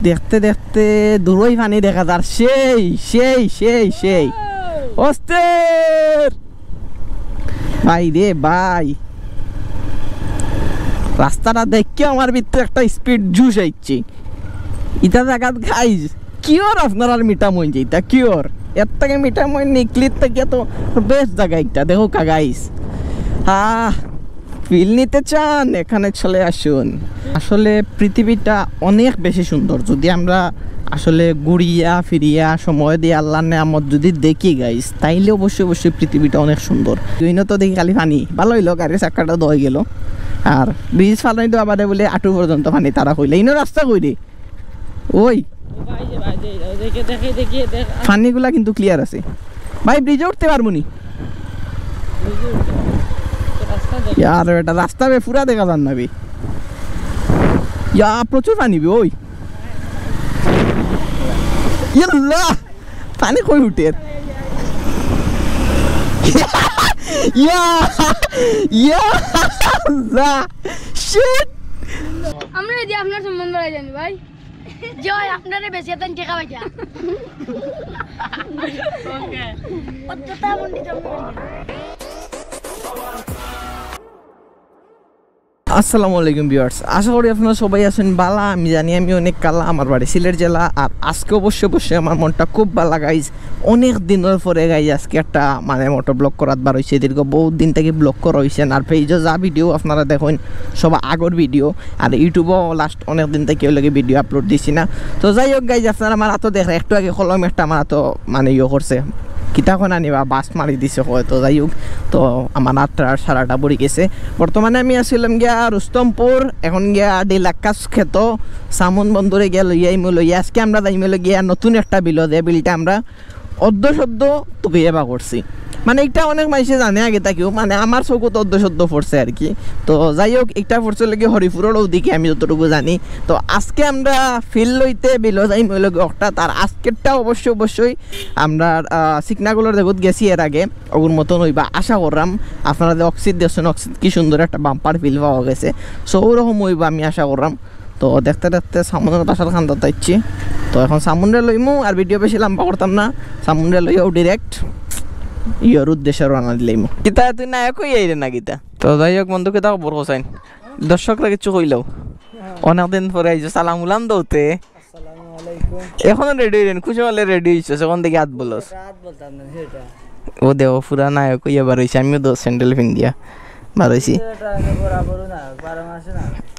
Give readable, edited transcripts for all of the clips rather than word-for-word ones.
দেখতে দেখতে দূরই পানি দেখা যার সেই সেই সেই সেই অস্থির ভাই রে ভাই রাস্তাটা দেখে আমার ভিতরে একটা স্পিড জুস আইছে ইটা জায়গাত গাইজ কিওর আপনার আর মিঠা মন যেটা কিওর এর থেকে মিঠা মন নিকলিত থেকে তো বেস্ট জায়গা একটা দেখো কা গাইজ ফিল নিতে চান এখানে চলে আসুন আসলে পৃথিবীটা অনেক বেশি সুন্দর যদি আমরা আসলে ঘুরিয়া ফিরিয়া সময় দিয়ে আল্লাহর নেয়ামত যদি দেখি গাইস তাইলে অবশ্যই অবশ্যই পৃথিবীটা অনেক সুন্দর দুইন তো দেখি খালি পানি ভালো হইলো গাড়ির চাক্কাটা দই গেল আর ব্রিজ ফালাই তো আবার বলে আটু পর্যন্ত পানি তারা কইলে ইনো রাস্তা কইরে ওই পানিগুলা কিন্তু ক্লিয়ার আছে ভাই ব্রিজে উঠতে পারবো নি यार बेटा रास्ता में पूरा देखा जाना भी यार प्रचुर पानी भी ओई यल्ला पानी कोई उठे या या ला शिट আমরা যদি আপনার সম্মান বাড়াই জানি ভাই জয় আপনারে বেশি দেন টাকা পাইয়া ওকে অতটা বন্দি জমা আসসালামু আলাইকুম ভিউয়ার্স আশা করি আপনারা সবাই আছেন ভালো আমি জানি আমি অনেক কালা আমার বাড়ি সিলেট জেলা আর আজকে অবশ্যই আমার মনটা খুব ভালো গাইজ অনেক দিনের পরে গাইজ আজকে একটা মানে মোটো ব্লগ করার বার হয়েছে দীর্ঘ বহুত দিন থেকে ব্লগ করা হয়েছে আর পেজে যা ভিডিও আপনারা দেখুন সব আগর ভিডিও আর ইউটিউবও লাস্ট অনেক দিন থেকে ওই ভিডিও আপলোড দিছি না তো যাই হোক গাইজ আপনারা আমার হাতও দেখে একটু আগে কলম একটা আমার হাতও মানে ইয়ে করছে কিতাখন আনিবা বাস মারি দিছে হয়তো যাই হোক তো আমার আটটা সারাটা পড়ে গেছে বর্তমানে আমি আসছিলাম গিয়া রুস্তমপুর এখন গিয়া ডিলাক্কাস খেত সামন বন্দরে গিয়া লইয়া আজকে আমরা যাইমে গিয়া নতুন একটা বিল দেয় বিলটা আমরা অর্ধ সদ্য তোকে এবার করছি মানে এটা অনেক মানুষে জানে আগে তাকেও মানে আমার চকুত অর্ধ সদ্য পড়ছে আর কি তো যাই হোক একটা পড়ছে লাগে হরিপুরের ওদিকে আমি যতটুকু জানি তো আজকে আমরা ফিল লইতে বিল যাইমে লগে একটা তার আজকেরটা অবশ্যই আমরা সিকনাগুলোর দেখত গেছি এর আগে ওগুর মতন হইবা আশা করলাম আপনারা যে অক্সিড দেখছেন অক্সিড কি সুন্দর একটা বাম্পার ফিল পাওয়া গেছে সো ওরকম হইবা আমি আশা করলাম তো দেখতে দেখতে সামুনের বাসার খান্দার তাইছি তো এখন সামুন্ডে লইমু আর ভিডিও বেশি লম্বা করতাম না সামুন্ডে লইয়াও ডিরেক্ট ইয়র উদ্দেশ্যে রানা দিলাইমু গীতা তুই নায়ক হই আইরে না গীতা তো যাই হোক বন্ধুকে তাও বড় হোসাইন দর্শকরা কিছু কইলাও অনেকদিন পরে আইছো সালাম উলাম দৌতে আসসালামু আলাইকুম এখন রেডি হইলেন খুশি হলে রেডি হইছো এখন দেখি হাত বলস হাত বলতাম না সেটা ও দেও পুরা নায়ক হইয়া বার হইছে আমিও তো স্যান্ডেল পিন্দিয়া বার হইছি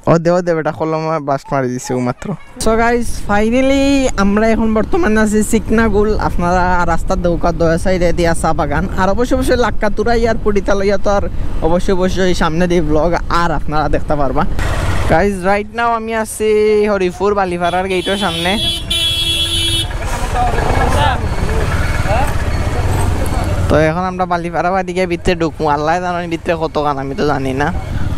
ও দেও দেব এটা কলম বাস্ট মারি দিছে মাত্র সো গাইস ফাইনালি আমরা এখন বর্তমানে আছি সিকনাগুল আপনারা রাস্তার দৌকা দয়া সাইডে দিয়া চা বাগান আর অবশ্যই লাক্কাতুরা ইয়ার পড়িতা লইয়া তো আর অবশ্যই সামনে দিয়ে ব্লগ আর আপনারা দেখতে পারবা গাইস রাইট নাও আমি আছি হরিপুর বালিপাড়ার গেটের সামনে তো এখন আমরা বালিপাড়া বাদিকে ভিতরে ঢুকবো আল্লাহ জানেন ভিতরে কত গান আমি তো জানি না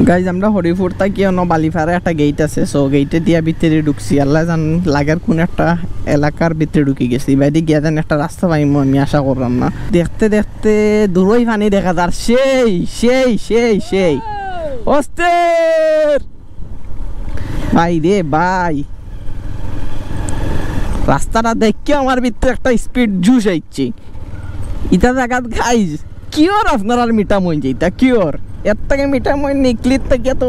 গাইজ আমরা হরিপুর থাকি অন্য বালিপাড়া একটা গেট আছে সো গেটে দিয়া ভিতরে ঢুকছি আল্লাহ জান লাগার কোন একটা এলাকার ভিতরে ঢুকে গেছি বাইরে গিয়া যেন একটা রাস্তা পাইমো আমি আশা করলাম না দেখতে দেখতে দূরই পানি দেখা যার সেই সেই সেই সেই অস্থির ভাই রে ভাই রাস্তাটা দেখে আমার ভিতরে একটা স্পিড জুস আইছে ইটা জায়গাত গাইজ কিওর আপনার আর মিঠা মন যেটা কিওর এর থেকে মিঠা মন নিকলিত থেকে তো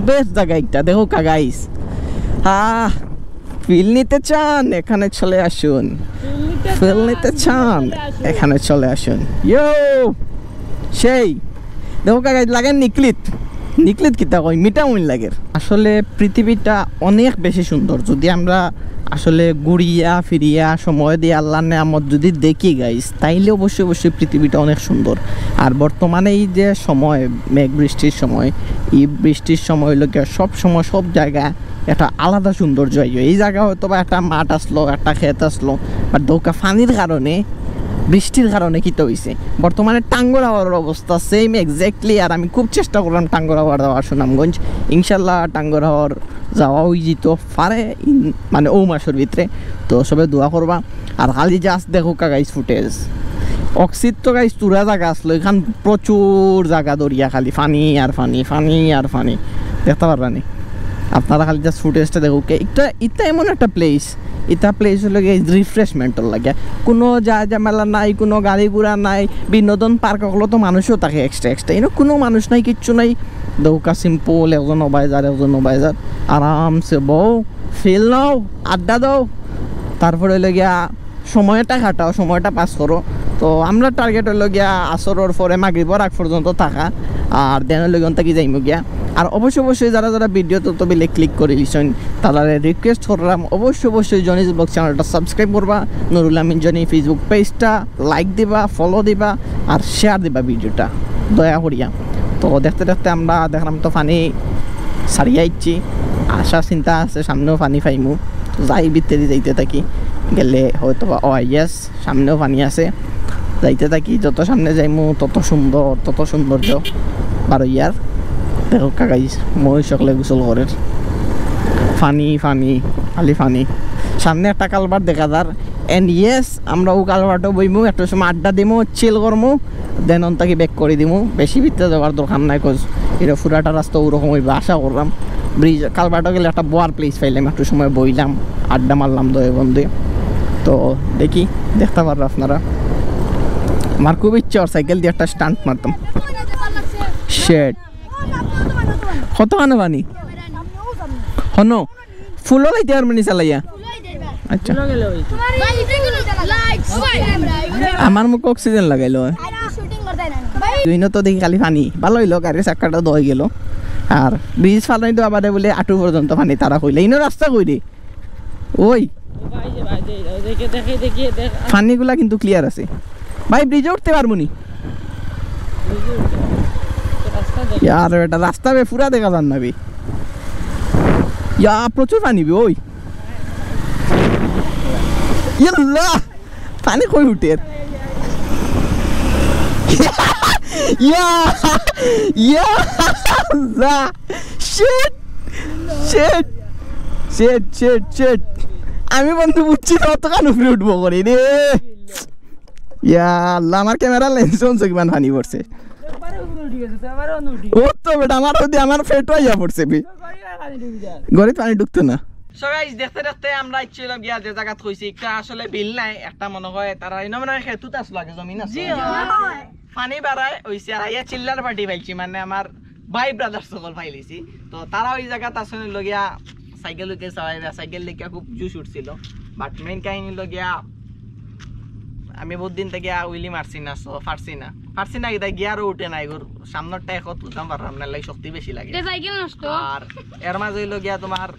বেস্ট জায়গা একটা দেখো কা গাইজ ফিল নিতে চান এখানে চলে আসুন ফিল নিতে চান এখানে চলে আসুন ইয়ো সেই দেখো কা গাইজ লাগে নিকলিত কিতা কই মিঠা মন লাগে আসলে পৃথিবীটা অনেক বেশি সুন্দর যদি আমরা আসলে ঘুরিয়া ফিরিয়া সময় দিয়ে আল্লাহর নেয়ামত যদি দেখি গাইস তাইলে অবশ্যই পৃথিবীটা অনেক সুন্দর আর বর্তমানে এই যে সময় মেঘ বৃষ্টির সময় এই বৃষ্টির সময় লোকে সব সময় সব জায়গায় একটা আলাদা সৌন্দর্য এই জায়গা হয়তো বা একটা মাঠ আসলো একটা ক্ষেত আসলো বা দৌকা পানির কারণে বৃষ্টির কারণে কী তো হয়েছে বর্তমানে টাঙ্গর হাওয়ার অবস্থা সেম এক্স্যাক্টলি আর আমি খুব চেষ্টা করলাম টাঙ্গর হাওয়ার যাওয়ার সুনামগঞ্জ ইনশাল্লাহ টাঙ্গর হাওয়ার যাওয়া হয়ে যেত পারে মানে ও মাসের ভিতরে তো সবাই দোয়া করবা আর খালি জাস্ট দেখো গাইস ফুটেজ অক্সিড তো গাইস তুরা জায়গা আসলো এখান প্রচুর জায়গা দরিয়া খালি ফানি আর ফানি দেখতে পারবা নি আপনারা খালি জাস্ট ফুটেজটা দেখো এটা এমন একটা প্লেস এটা প্লেস হলো গিয়ে রিফ্রেশমেন্টর লাগে কোনো যা ঝামেলা নাই কোনো গাড়ি ঘোড়া নাই বিনোদন পার্ক হলো তো মানুষও থাকে এক্সট্রা কোনো মানুষ নাই কিচ্ছু নাই দৌকা সিম্পল একজন অবাইজার আরামসে বউ ফিল নাও আড্ডা দাও তারপরে হলো গিয়া সময়টা কাটাও সময়টা পাস করো তো আমরা টার্গেট হলো গিয়া আসরের পরে মাগরিবের আগ পর্যন্ত থাকা আর দেন হলো গিয়া থাকি যাইমু গিয়া আর অবশ্যই যারা ভিডিও তো তবে ক্লিক করে লিছেন তারা রিকোয়েস্ট করলাম অবশ্যই জনিস ব্লগ চ্যানেলটা সাবস্ক্রাইব করবা নুরুল আমিন জনি ফেসবুক পেজটা লাইক দিবা ফলো দিবা আর শেয়ার দিবা ভিডিওটা দয়া করিয়া তো দেখতে আমরা দেখলাম তো পানি সারিয়া ইচ্ছি আশা চিন্তা আছে সামনেও পানি পাইমু যাই ভিতরে যাইতে থাকি গেলে হয়তো ইয়েস সামনেও পানি আছে যাইতে থাকি যত সামনে যাইমু তত সৌন্দর্য বারো ইয়ার দেখো কাকাইস মই সকলে গোসল করে ফানি খালি ফানি সামনে একটা কালভার্ট দেখা যার এন্ড ইয়েস আমরা ও কালভার্টও বইমু একটা সময় আড্ডা দিমু চিল করমু দেন অন্তাকে ব্যাক করে দিমু বেশি ভিতরে যাওয়ার দরকার নাই কজ এটা ফুরাটা রাস্তা ওরকম হইবে আশা করলাম ব্রিজ কালভার্টও গেলে একটা বোয়ার প্লেস পাইলাম একটু সময় বইলাম আড্ডা মারলাম দয়ে বন্ধে তো দেখি দেখতে পারবো আপনারা আমার খুব ইচ্ছা আর সাইকেল দিয়ে একটা স্টান্ট মারতাম শেট কত খানো পানি হন ফুলও লাইতে আর মানে চালাইয়া আচ্ছা আমার মুখ অক্সিজেন লাগাইলো দুই তো দেখি খালি পানি ভালো হইলো গাড়ির চাক্কাটা দই গেল আর ব্রিজ ফালাই তো আবার বলে আটু পর্যন্ত পানি তারা কইলে ইনো রাস্তা কই রে ওই পানিগুলা কিন্তু ক্লিয়ার আছে ভাই ব্রিজে উঠতে পারবো নি यार बेटा रास्ता में पूरा देखा जान ना भी यार प्रचुर पानी भी ओई ये अल्लाह पानी कोई उठे या शिट আমি বন্ধু বুঝছি কত কান উপরে উঠবো করে রে ইয়া আল্লাহ আমার ক্যামেরা লেন্স অন কিমান পানি পড়ছে ও তো বেটা আমার ফেটো আইয়া পড়ছে গড়ে পানি ঢুকতো না সো গাইস দেখতে আমরা ইচ্ছিলাম গিয়া যে জায়গা কইছি একটা আসলে বিল নাই একটা মনে হয় তারা ইনো মানে খেতুত আসলো আগে জমিন আছে পানি বাড়ায় হইছে আর আইয়া চিল্লার পার্টি পাইছি মানে আমার ভাই ব্রাদার সকল পাইলিছি তো তারা ওই জায়গাতে আসলে লগিয়া সাইকেল লইতে সাইকেল লিখা খুব জুস উঠছিল বাট মেইন কাহিনী লগিয়া আমি বহুত দিন থেকে উইলি মারছি না সো পারছি না এটা গিয়ারও উঠে নাই গোর সামনেরটা এখন তুলতাম পারলাম না লাই শক্তি বেশি লাগে আর এর মাঝে হইল গিয়া তোমার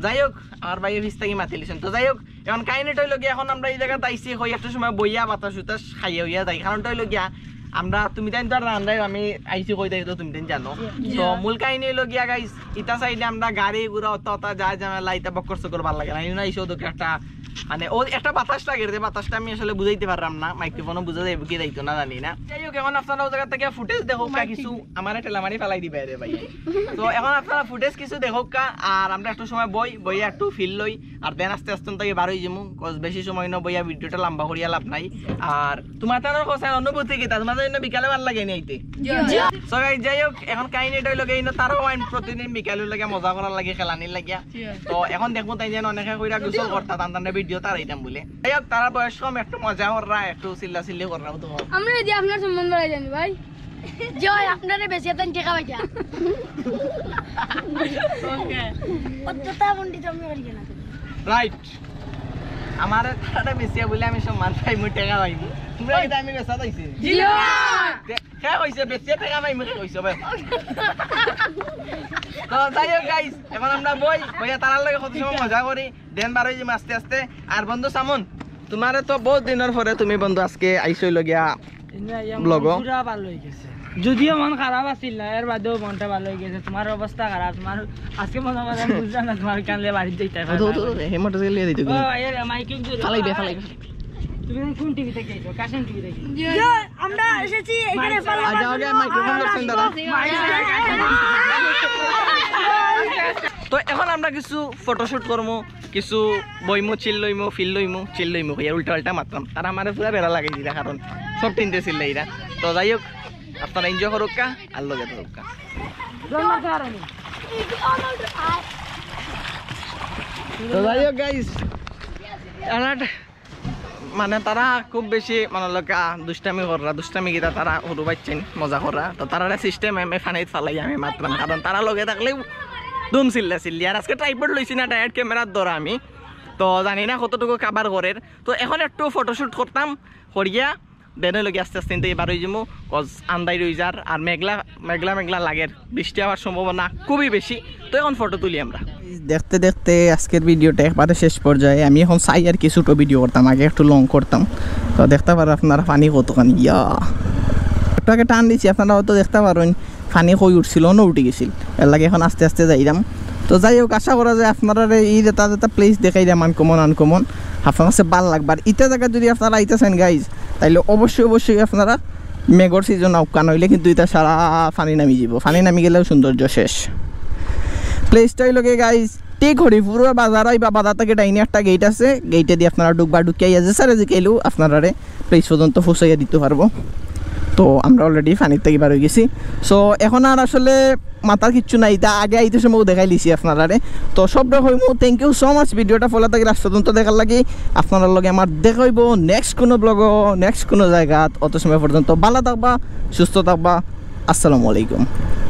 যাই হোক আমার ভাইয়ের ভিস থেকে মাতিলিছেন তো যাই হোক এখন কাহিনীটা হইল গিয়া এখন আমরা এই জায়গাতে আইসি হই একটা সময় বইয়া বাতাস উতাস খাইয়া হইয়া যাই কারণটা হইল গিয়া আমরা তুমি তাই তো রান্দাই আমি আইসি কই তাই তো তুমি তাই জানো তো মূল কাহিনী হইল গিয়া গাইস ইটা সাইডে আমরা গাড়ি ঘোড়া অত যা ঝামেলা ইটা বক্কর সকর ভালো লাগে না ইউনা ইসো তো একটা মানে ও একটা বাতাস লাগে রে বাতাসটা আমি আসলে বুঝাইতে পারলাম না মাইক্রোফোনও বুঝা যাইব কি যাইতো না জানি না যাই হোক এখন আপনারা ওই জায়গা থেকে ফুটেজ দেখো কিছু আমার ঠেলামারি ফেলাই দিবে রে ভাই তো এখন আপনারা ফুটেজ কিছু দেখো আর আমরা একটু সময় বইয়া একটু ফিল লই আর দেন আস্তে থেকে বার হয়ে যাবো কজ বেশি সময় না বইয়া ভিডিওটা লম্বা করিয়া লাভ নাই আর তোমার তার কথা অনুভূতি কি তোমার জন্য বিকালে ভালো লাগে নি আইতে সো গাইস যাই হোক এখন কাহিনীটা হইলো গিয়ে তারাও প্রতিদিন বিকালে লাগে মজা করার লাগে খেলানির লাগিয়া তো এখন দেখবো তাই যেন অনেকে কইরা গোসল করতা তান্তানে ভিডিও তারাইতাম বলে যাই হোক তারা বয়স কম একটু মজা কররা একটু চিল্লি কররা তো আমরা যদি আপনার সম্বন্ধ বাড়াই জানি ভাই জয় আপনারে বেশি তান টেকা পাইতা ওকে অতটা বন্ডি জমি করি না রাইট আমার তারা বেশি বলে আমি সম্মান পাই মু টেকা পাই তোমরা কি আমি বেশা দাইছি জি কে কইছে বেশি টেকা পাই মু কইছো ভাই তো যাই হোক গাইস এখন আমরা বইয়া তারার লাগে কত সময় মজা করি দেন বার হই যে আস্তে আস্তে আর বন্ধু সামন তোমারে তো বহুত দিনের পরে তুমি বন্ধু আজকে আইছই লগিয়া ব্লগ পুরা ভালো হই গেছে যদিও মন খারাপ আছিল না এর বাদেও মনটা ভালো হই গেছে তোমার অবস্থা খারাপ তোমার আজকে মনে হয় বুঝলা না তোমার কানলে বাড়ি যাইতে পারো তো হেমট গেলে দিতে ও আরে মাইকিং জোরে ফালাইবে তুমি কোন টিভি থেকে আইছো কাশেন টিভি থেকে আমরা এসেছি এখানে পালা আজ আগে মাইক্রোফোন ধরছেন দাদা তো এখন আমরা কিছু ফটোশুট করবো কিছু বইমু চিল লইমু ফিল লইমু চিল লইমু কইয়া উল্টা উল্টা মারতাম তারা আমার পুরা বেড়া লাগাই দিলা কারণ সব টিনতে ছিল এরা তো যাই হোক আপনারা এনজয় করুক কা আর লগে থাকুক কা তো যাই হোক গাইস মানে তারা খুব বেশি মানে দুষ্টামি করা দুষ্টামি গীতা তারা সরু পাচ্ছেন মজা করা তো তারা সিস্টেম আমি ফানিত ফালাই আমি মাত্রাম কারণ তারা লগে থাকলেও দুম চিল্লি আর আজকে ট্রাইপড লইছি না ডাইরেক্ট ক্যামেরার ধরা আমি তো জানি না কতটুকু কাবার করের তো এখন একটু ফটোশ্যুট করতাম করিয়া দেনে লগে আস্তে আস্তে এবার হয়ে যাবো কজ আন্দাই রয়ে যার আর মেঘলা মেঘলা মেঘলা লাগের বৃষ্টি হওয়ার সম্ভাবনা খুবই বেশি তো এখন ফটো তুলি আমরা দেখতে দেখতে আজকের ভিডিওটা একবারে শেষ পর্যায়ে আমি এখন চাই আর কি ছোটো ভিডিও করতাম আগে একটু লং করতাম তো দেখতে পারো আপনারা পানি কতখানি ইয়া একটু আগে টান দিচ্ছি আপনারা হয়তো দেখতে পারেন পানি কই উঠছিল না উঠে গেছিল এর লাগে এখন আস্তে আস্তে যাইলাম তো যাই হোক আশা করা যায় আপনারা এই যেটা প্লেস দেখাই দেয় আনকমন আপনার কাছে ভাল লাগবে আর ইটা জায়গা যদি আপনারা আইতেছেন গাইজ তাইলে অবশ্যই আপনারা মেঘর সিজন আউকান হইলে কিন্তু এটা সারা পানি নামি যাব পানি নামি গেলেও সৌন্দর্য শেষ প্লেসটাই লগে গাইজ ঠিক হরিপুর বাজার হয় বা বাজার থেকে ডাইনে একটা গেট আছে গেটে দিয়ে আপনারা ঢুকিয়ে যে স্যারে যে কেলেও আপনারা প্লেস পর্যন্ত ফুসাইয়া দিতে পারবো তো আমরা অলরেডি পানির থেকে বার হয়ে গেছি সো এখন আর আসলে মাথার কিচ্ছু নাই তা আগে আইতে সময় দেখাই লিছি আপনারা তো সব রকম থ্যাংক ইউ সো মাচ ভিডিওটা ফলো থাকি রাস্তা পর্যন্ত দেখার লাগে আপনার লগে আমার দেখা হইব নেক্সট কোনো ব্লগও নেক্সট কোনো জায়গাত অত সময় পর্যন্ত ভালো থাকবা সুস্থ থাকবা আসসালামু আলাইকুম